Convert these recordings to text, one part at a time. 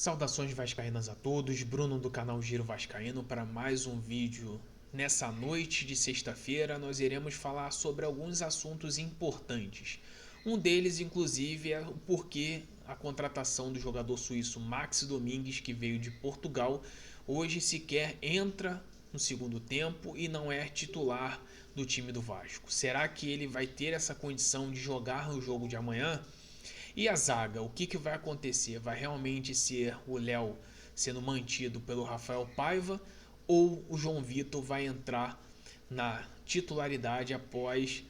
Saudações vascaínas a todos, Bruno do canal Giro Vascaíno para mais um vídeo. Nessa noite de sexta-feira nós iremos falar sobre alguns assuntos importantes. Um deles, inclusive, é o porquê a contratação do jogador suíço Max Domingues, que veio de Portugal, hoje sequer entra no segundo tempo e não é titular do time do Vasco. Será que ele vai ter essa condição de jogar no jogo de amanhã? E a zaga, o que vai acontecer? Vai realmente ser o Léo sendo mantido pelo Rafael Paiva ou o João Vitor vai entrar na titularidade após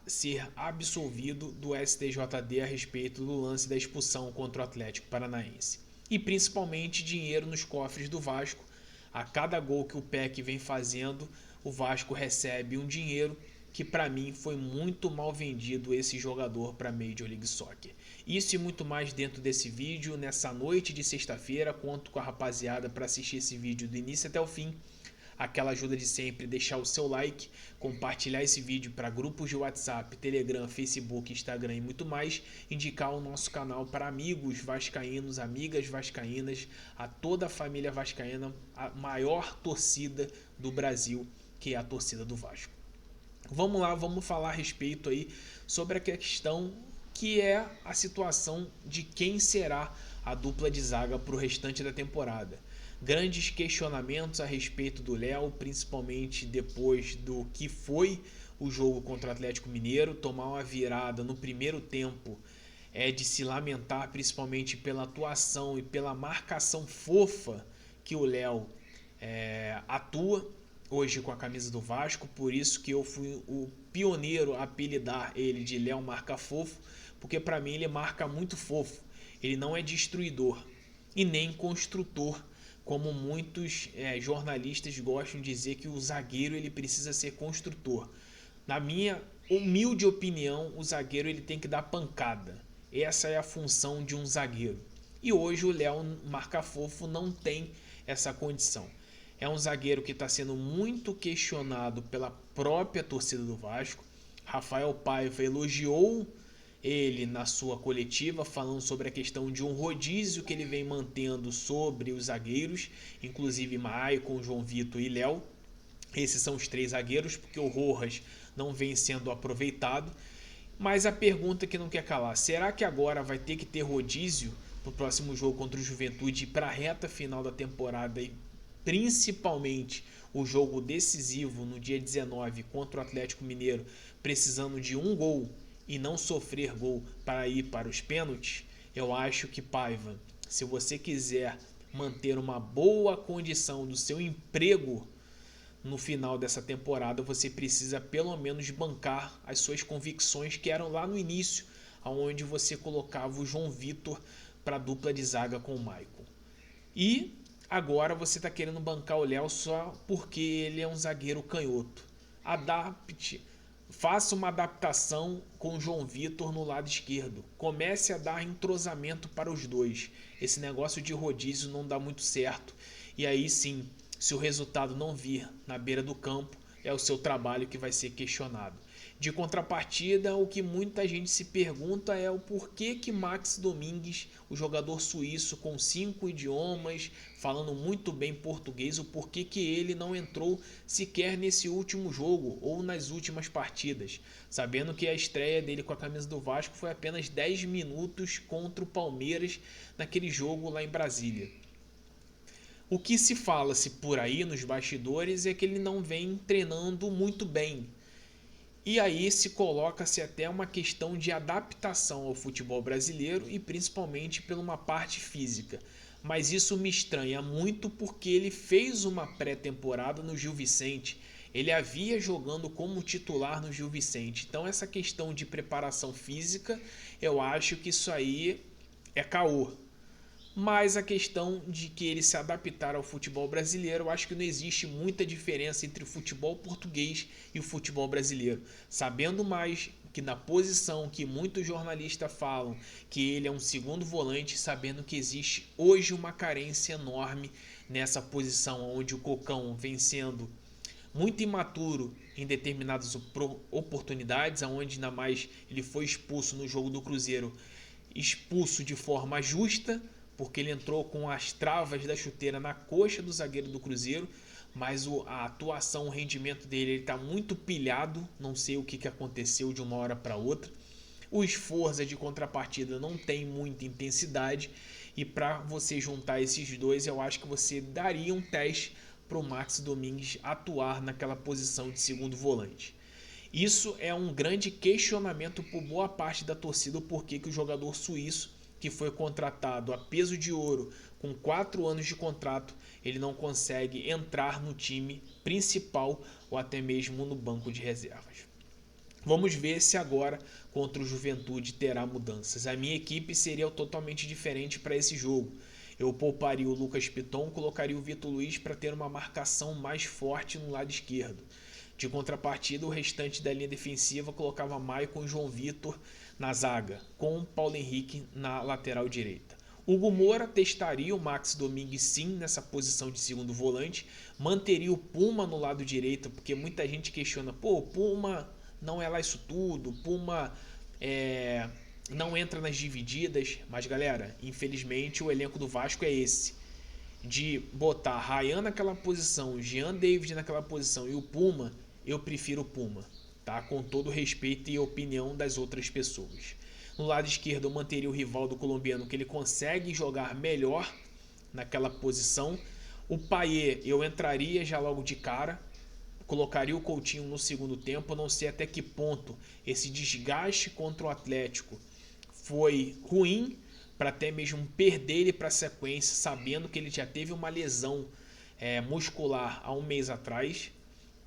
ser absolvido do STJD a respeito do lance da expulsão contra o Atlético Paranaense? E principalmente dinheiro nos cofres do Vasco. A cada gol que o PEC vem fazendo, o Vasco recebe um dinheiro que para mim foi muito mal vendido esse jogador para a Major League Soccer. Isso e muito mais dentro desse vídeo, nessa noite de sexta-feira. Conto com a rapaziada para assistir esse vídeo do início até o fim. Aquela ajuda de sempre, deixar o seu like, compartilhar esse vídeo para grupos de WhatsApp, Telegram, Facebook, Instagram e muito mais. Indicar o nosso canal para amigos vascaínos, amigas vascaínas, a toda a família vascaína, a maior torcida do Brasil, que é a torcida do Vasco. Vamos lá, vamos falar a respeito aí sobre a questão que é a situação de quem será a dupla de zaga para o restante da temporada. Grandes questionamentos a respeito do Léo, principalmente depois do que foi o jogo contra o Atlético Mineiro. Tomar uma virada no primeiro tempo é de se lamentar, principalmente pela atuação e pela marcação fofa que o Léo atua hoje com a camisa do Vasco. Por isso que eu fui o pioneiro a apelidar ele de Léo Marca Fofo, porque para mim ele marca muito fofo. Ele não é destruidor e nem construtor, como muitos jornalistas gostam de dizer que o zagueiro ele precisa ser construtor. Na minha humilde opinião, o zagueiro ele tem que dar pancada. Essa é a função de um zagueiro. E hoje o Léo Marca Fofo não tem essa condição. É um zagueiro que está sendo muito questionado pela própria torcida do Vasco. Rafael Paiva elogiou ele na sua coletiva, falando sobre a questão de um rodízio que ele vem mantendo sobre os zagueiros, inclusive Maicon, João Vitor e Léo. Esses são os três zagueiros, porque o Rojas não vem sendo aproveitado. Mas a pergunta que não quer calar: será que agora vai ter que ter rodízio no próximo jogo contra o Juventude para a reta final da temporada e principalmente o jogo decisivo no dia 19 contra o Atlético Mineiro, precisando de um gol e não sofrer gol para ir para os pênaltis? Eu acho que, Paiva, se você quiser manter uma boa condição do seu emprego no final dessa temporada, você precisa pelo menos bancar as suas convicções que eram lá no início, onde você colocava o João Vitor para a dupla de zaga com o Maicon. E agora você está querendo bancar o Léo só porque ele é um zagueiro canhoto. Adapte, faça uma adaptação com o João Vitor no lado esquerdo. Comece a dar entrosamento para os dois. Esse negócio de rodízio não dá muito certo. E aí sim, se o resultado não vir na beira do campo, é o seu trabalho que vai ser questionado. De contrapartida, o que muita gente se pergunta é o porquê que Max Domingues, o jogador suíço com 5 idiomas, falando muito bem português, o porquê que ele não entrou sequer nesse último jogo ou nas últimas partidas, sabendo que a estreia dele com a camisa do Vasco foi apenas 10 minutos contra o Palmeiras naquele jogo lá em Brasília. O que se fala-se por aí nos bastidores é que ele não vem treinando muito bem. E aí se coloca-se até uma questão de adaptação ao futebol brasileiro e principalmente por uma parte física. Mas isso me estranha muito porque ele fez uma pré-temporada no Gil Vicente. Ele havia jogando como titular no Gil Vicente. Então essa questão de preparação física, eu acho que isso aí é caô. Mas a questão de que ele se adaptar ao futebol brasileiro, eu acho que não existe muita diferença entre o futebol português e o futebol brasileiro. Sabendo mais que na posição que muitos jornalistas falam que ele é um segundo volante, sabendo que existe hoje uma carência enorme nessa posição, onde o Cocão vem sendo muito imaturo em determinadas oportunidades, onde ainda mais ele foi expulso no jogo do Cruzeiro, expulso de forma justa, porque ele entrou com as travas da chuteira na coxa do zagueiro do Cruzeiro, mas a atuação, o rendimento dele está muito pilhado, não sei o que aconteceu de uma hora para outra. O Sforza de contrapartida não tem muita intensidade, e para você juntar esses dois, eu acho que você daria um teste para o Max Domingues atuar naquela posição de segundo volante. Isso é um grande questionamento por boa parte da torcida, porque que o jogador suíço, que foi contratado a peso de ouro, com 4 anos de contrato, ele não consegue entrar no time principal ou até mesmo no banco de reservas. Vamos ver se agora contra o Juventude terá mudanças. A minha equipe seria totalmente diferente para esse jogo. Eu pouparia o Lucas Piton, colocaria o Vitor Luiz para ter uma marcação mais forte no lado esquerdo. De contrapartida, o restante da linha defensiva colocava Maicon e João Vitor na zaga, com Paulo Henrique na lateral direita. Hugo Moura testaria o Max Domingues sim nessa posição de segundo volante, manteria o Puma no lado direito, porque muita gente questiona, o Puma não é lá isso tudo, o Puma não entra nas divididas, mas galera, infelizmente o elenco do Vasco é esse, de botar Ryan naquela posição, Jean David naquela posição e o Puma, eu prefiro o Puma, tá? Com todo respeito e opinião das outras pessoas. No lado esquerdo eu manteria o Rivaldo colombiano, que ele consegue jogar melhor naquela posição. O Payet eu entraria já logo de cara, colocaria o Coutinho no segundo tempo. Não sei até que ponto esse desgaste contra o Atlético foi ruim para até mesmo perder ele para a sequência, sabendo que ele já teve uma lesão muscular há um mês atrás.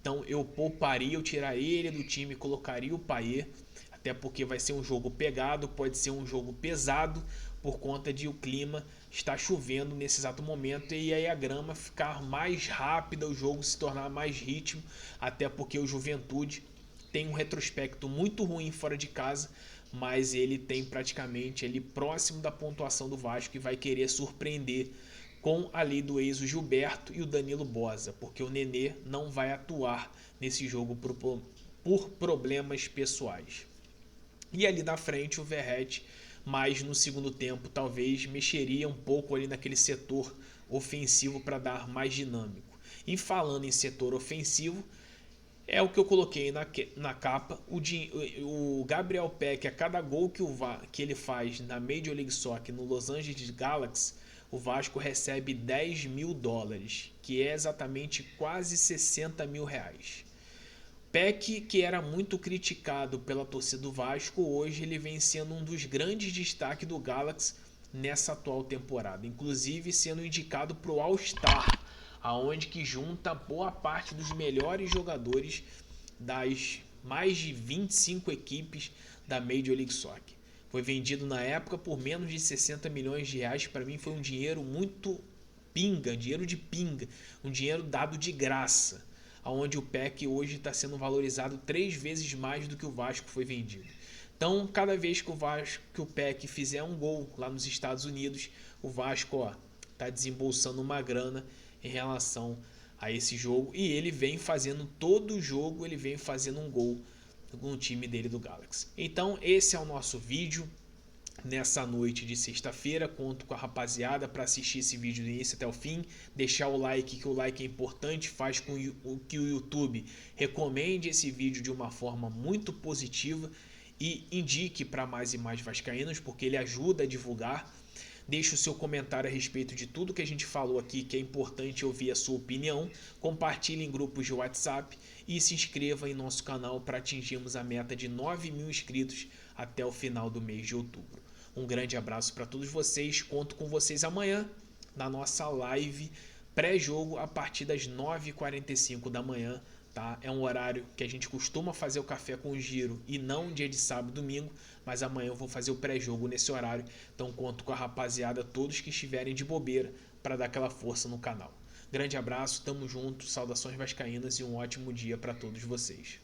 Então eu pouparia, eu tiraria ele do time e colocaria o Payet, até porque vai ser um jogo pegado, pode ser um jogo pesado por conta de o clima estar chovendo nesse exato momento e aí a grama ficar mais rápida, o jogo se tornar mais ritmo, até porque o Juventude tem um retrospecto muito ruim fora de casa, mas ele tem praticamente ali próximo da pontuação do Vasco e vai querer surpreender com a lei do ex, o Gilberto e o Danilo Boza, porque o Nenê não vai atuar nesse jogo por problemas pessoais. E ali na frente o Verratti, mas no segundo tempo talvez mexeria um pouco ali naquele setor ofensivo para dar mais dinâmico. E falando em setor ofensivo, é o que eu coloquei na capa, o Gabriel Peck, a cada gol que ele faz na Major League Soccer no Los Angeles Galaxy, o Vasco recebe $10 mil, que é exatamente quase R$60 mil. Peck, que era muito criticado pela torcida do Vasco, hoje ele vem sendo um dos grandes destaques do Galaxy nessa atual temporada, inclusive sendo indicado para o All-Star, aonde que junta boa parte dos melhores jogadores das mais de 25 equipes da Major League Soccer. Foi vendido na época por menos de R$60 milhões. Para mim foi um dinheiro muito pinga, dinheiro de pinga, um dinheiro dado de graça, onde o Peck hoje está sendo valorizado 3 vezes mais do que o Vasco foi vendido. Então, cada vez que o Peck fizer um gol lá nos Estados Unidos, o Vasco está desembolsando uma grana em relação a esse jogo, e ele vem fazendo todo jogo, ele vem fazendo um gol no time dele do Galaxy. Então esse é o nosso vídeo nessa noite de sexta-feira. Conto com a rapaziada para assistir esse vídeo do início até o fim, deixar o like, que o like é importante, faz com que o YouTube recomende esse vídeo de uma forma muito positiva e indique para mais e mais vascaínos, porque ele ajuda a divulgar. Deixe o seu comentário a respeito de tudo que a gente falou aqui, que é importante ouvir a sua opinião. Compartilhe em grupos de WhatsApp e se inscreva em nosso canal para atingirmos a meta de 9 mil inscritos até o final do mês de outubro. Um grande abraço para todos vocês. Conto com vocês amanhã na nossa live pré-jogo a partir das 9h45 da manhã. Tá? É um horário que a gente costuma fazer o café com giro e não dia de sábado e domingo, mas amanhã eu vou fazer o pré-jogo nesse horário, então conto com a rapaziada, todos que estiverem de bobeira, para dar aquela força no canal. Grande abraço, tamo junto, saudações vascaínas e um ótimo dia para todos vocês.